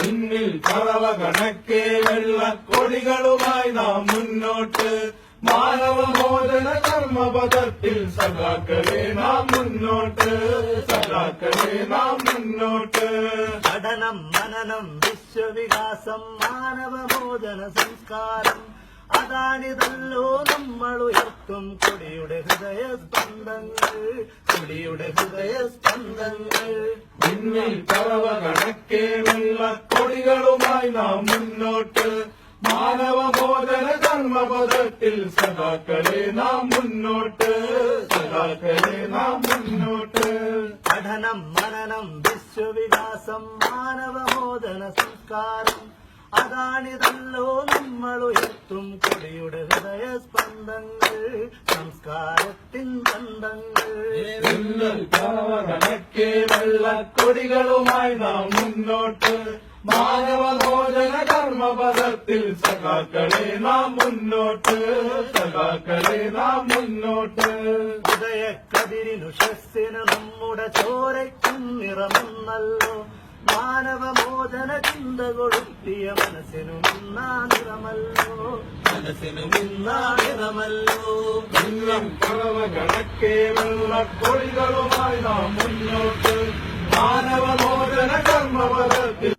പിന്നിൽ പറവ കണക്കെ വെള്ളക്കൊടികളുമായി നാം മുന്നോട്ട് മാനവമോചന കർമ്മപഥത്തിൽ സഖാക്കളെ നാം മുന്നോട്ട് സഖാക്കളെ നാം മുന്നോട്ട് പഠനം മനനം വിശ്വവികാസം മാനവമോചന സംസ്കാരം അതാണിതല്ലോ നമ്മൾ ഉയർത്തും കൊടിയുടെ ഹൃദയസ്പന്ദങ്ങൾ കൊടിയുടെ ഹൃദയസ്പന്ദങ്ങൾ പിന്നിൽ പറവ കണക്കെ വെള്ളക്കൊടികളുമായി നാം മുന്നോട്ട് മാനവമോചന കർമ്മപഥത്തിൽ സഖാക്കളെ നാം മുന്നോട്ട് സഖാക്കളെ നാം മുന്നോട്ട് പഠനം മനനം വിശ്വവികാസം മാനവമോചന സംസ്കാരം അതാണിതല്ലോ നമ്മൾ ഉയർത്തും കൊടിയുടെ ഹൃദയസ്പന്ദങ്ങൾ സംസ്കാരത്തിൻ ബന്ധങ്ങൾ പിന്നിൽ പറവ കണക്കെ വെള്ളക്കൊടികളുമായി നാം മുന്നോട്ട് മാനവമോചന കർമ്മപഥത്തിൽ സഖാക്കളെ നാം മുന്നോട്ട് സഖാക്കളെ നാം മുന്നോട്ട് ഉദയക്കതിരിനു ശസ്സിന് നമ്മുടെ ചോരയ്ക്കും നിറമെന്നല്ലോ മാനവമോചന ചിന്ത കൊളുത്തിയ മനസ്സിനു നിന്നാ നിറമല്ലോ മനസ്സിനു നിന്നാ നിറമല്ലോ പിന്നിൽ പറവ കണക്കെ വെള്ളക്കൊടികളുമായി നാം മുന്നോട്ട് മാനവമോചന കർമ്മപഥത്തിൽ